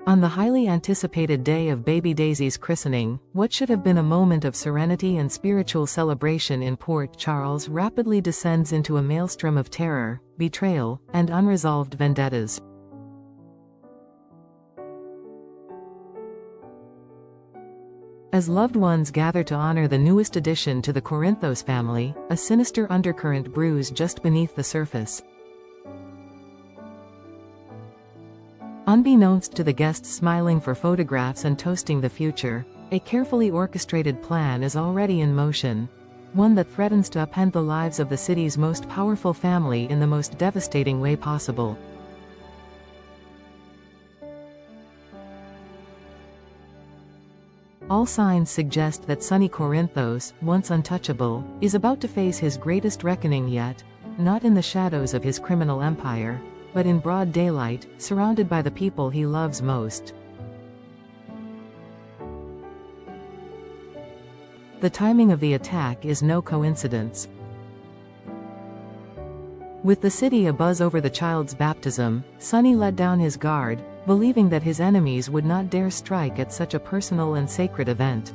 On the highly anticipated day of baby Daisy's christening, what should have been a moment of serenity and spiritual celebration in Port Charles rapidly descends into a maelstrom of terror, betrayal, and unresolved vendettas. As loved ones gather to honor the newest addition to the Corinthos family, a sinister undercurrent brews just beneath the surface. Unbeknownst to the guests smiling for photographs and toasting the future, a carefully orchestrated plan is already in motion, one that threatens to upend the lives of the city's most powerful family in the most devastating way possible. All signs suggest that Sonny Corinthos, once untouchable, is about to face his greatest reckoning yet, not in the shadows of his criminal empire, but in broad daylight, surrounded by the people he loves most. The timing of the attack is no coincidence. With the city abuzz over the child's baptism, Sonny let down his guard, believing that his enemies would not dare strike at such a personal and sacred event.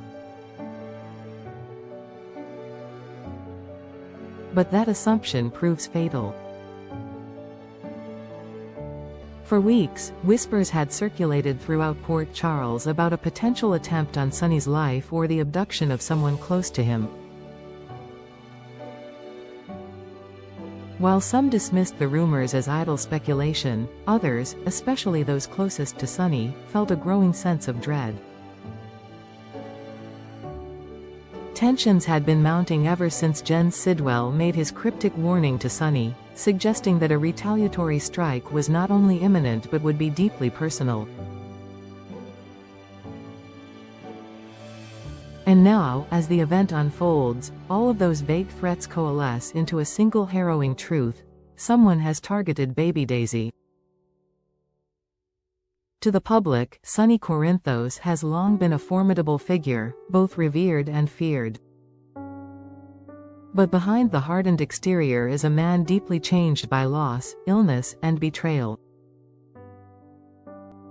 But that assumption proves fatal. For weeks, whispers had circulated throughout Port Charles about a potential attempt on Sonny's life or the abduction of someone close to him. While some dismissed the rumors as idle speculation, others, especially those closest to Sonny, felt a growing sense of dread. Tensions had been mounting ever since Jens Sidwell made his cryptic warning to Sonny, suggesting that a retaliatory strike was not only imminent but would be deeply personal. And now, as the event unfolds, all of those vague threats coalesce into a single harrowing truth: someone has targeted baby Daisy. To the public, Sonny Corinthos has long been a formidable figure, both revered and feared. But behind the hardened exterior is a man deeply changed by loss, illness, and betrayal.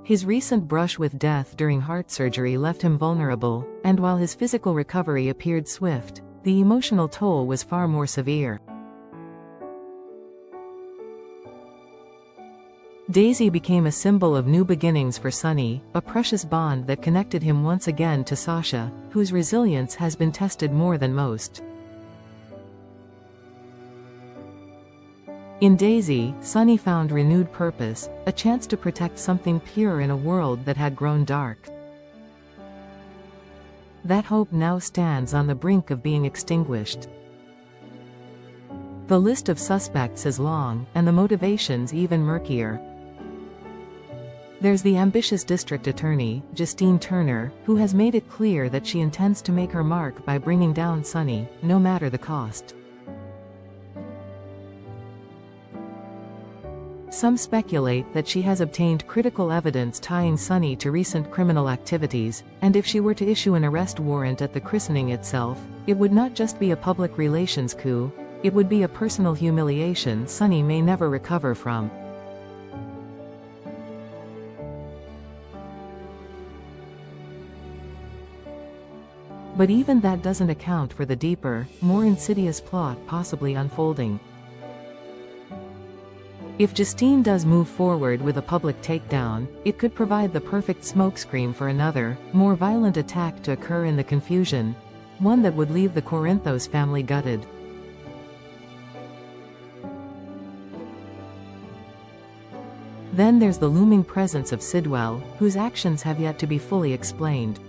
His recent brush with death during heart surgery left him vulnerable, and while his physical recovery appeared swift, the emotional toll was far more severe. Daisy became a symbol of new beginnings for Sonny, a precious bond that connected him once again to Sasha, whose resilience has been tested more than most. In Daisy, Sonny found renewed purpose, a chance to protect something pure in a world that had grown dark. That hope now stands on the brink of being extinguished. The list of suspects is long, and the motivations even murkier. There's the ambitious district attorney, Justine Turner, who has made it clear that she intends to make her mark by bringing down Sonny, no matter the cost. Some speculate that she has obtained critical evidence tying Sonny to recent criminal activities, and if she were to issue an arrest warrant at the christening itself, it would not just be a public relations coup, it would be a personal humiliation Sonny may never recover from. But even that doesn't account for the deeper, more insidious plot possibly unfolding. If Justine does move forward with a public takedown, it could provide the perfect smokescreen for another, more violent attack to occur in the confusion, one that would leave the Corinthos family gutted. Then there's the looming presence of Sidwell, whose actions have yet to be fully explained.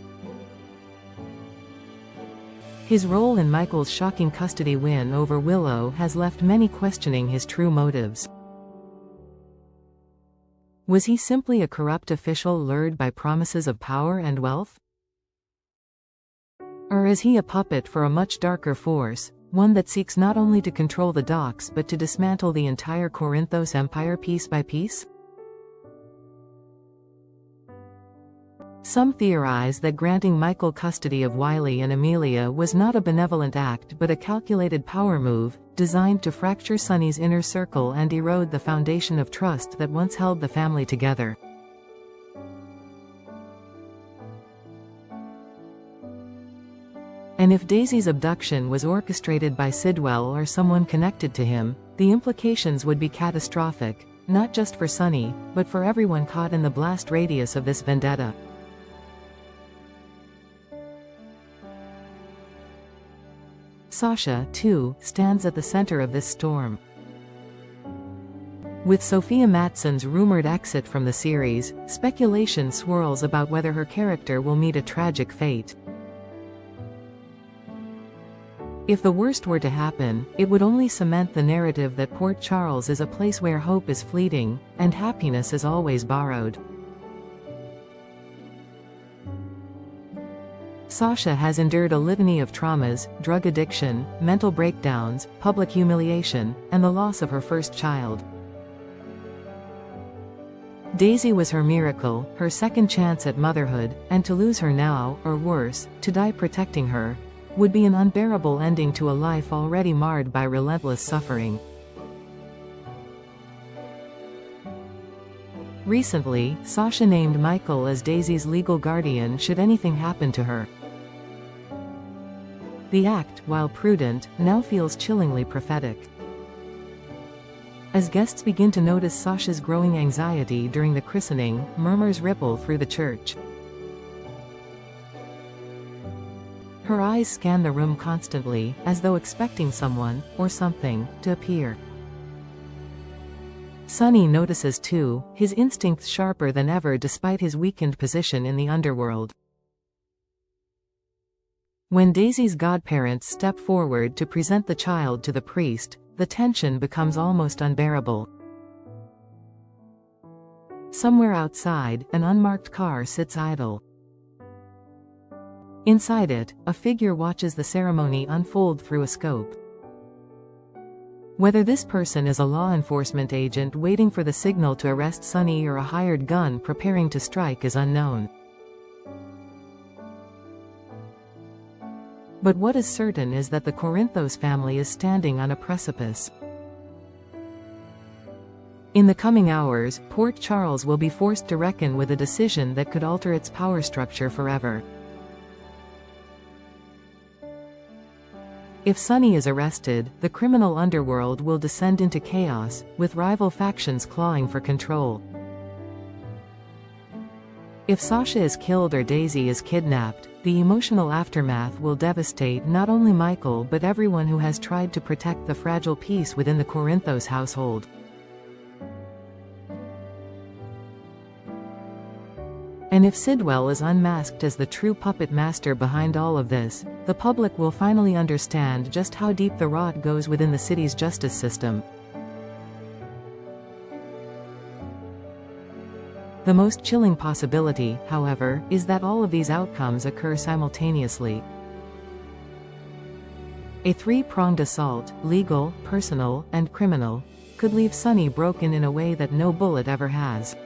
His role in Michael's shocking custody win over Willow has left many questioning his true motives. Was he simply a corrupt official lured by promises of power and wealth? Or is he a puppet for a much darker force, one that seeks not only to control the docks but to dismantle the entire Corinthos empire piece by piece? Some theorize that granting Michael custody of Wiley and Amelia was not a benevolent act but a calculated power move, designed to fracture Sonny's inner circle and erode the foundation of trust that once held the family together. And if Daisy's abduction was orchestrated by Sidwell or someone connected to him, the implications would be catastrophic, not just for Sunny, but for everyone caught in the blast radius of this vendetta. Sasha, too, stands at the center of this storm. With Sophia Mattsson's rumored exit from the series, speculation swirls about whether her character will meet a tragic fate. If the worst were to happen, it would only cement the narrative that Port Charles is a place where hope is fleeting, and happiness is always borrowed. Sasha has endured a litany of traumas: drug addiction, mental breakdowns, public humiliation, and the loss of her first child. Daisy was her miracle, her second chance at motherhood, and to lose her now, or worse, to die protecting her, would be an unbearable ending to a life already marred by relentless suffering. Recently, Sasha named Michael as Daisy's legal guardian should anything happen to her. The act, while prudent, now feels chillingly prophetic. As guests begin to notice Sasha's growing anxiety during the christening, murmurs ripple through the church. Her eyes scan the room constantly, as though expecting someone, or something, to appear. Sunny notices too, his instincts sharper than ever despite his weakened position in the underworld. When Daisy's godparents step forward to present the child to the priest, the tension becomes almost unbearable. Somewhere outside, an unmarked car sits idle. Inside it, a figure watches the ceremony unfold through a scope. Whether this person is a law enforcement agent waiting for the signal to arrest Sunny or a hired gun preparing to strike is unknown. But what is certain is that the Corinthos family is standing on a precipice. In the coming hours, Port Charles will be forced to reckon with a decision that could alter its power structure forever. If Sunny is arrested, the criminal underworld will descend into chaos, with rival factions clawing for control. If Sasha is killed or Daisy is kidnapped, the emotional aftermath will devastate not only Michael but everyone who has tried to protect the fragile peace within the Corinthos household. And if Sidwell is unmasked as the true puppet master behind all of this, the public will finally understand just how deep the rot goes within the city's justice system. The most chilling possibility, however, is that all of these outcomes occur simultaneously. A three-pronged assault, legal, personal, and criminal, could leave Sunny broken in a way that no bullet ever has.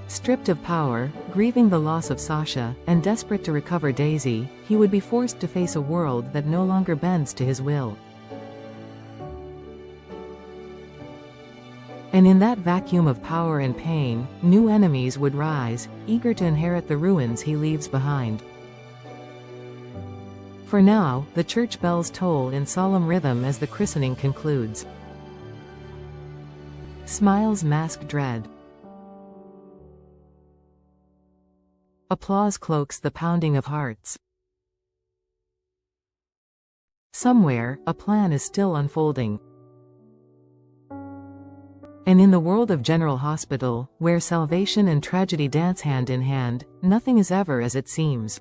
Stripped of power, grieving the loss of Sasha, and desperate to recover Daisy, he would be forced to face a world that no longer bends to his will. And in that vacuum of power and pain, new enemies would rise, eager to inherit the ruins he leaves behind. For now, the church bells toll in solemn rhythm as the christening concludes. Smiles mask dread. Applause cloaks the pounding of hearts. Somewhere, a plan is still unfolding. And in the world of General Hospital, where salvation and tragedy dance hand in hand, nothing is ever as it seems.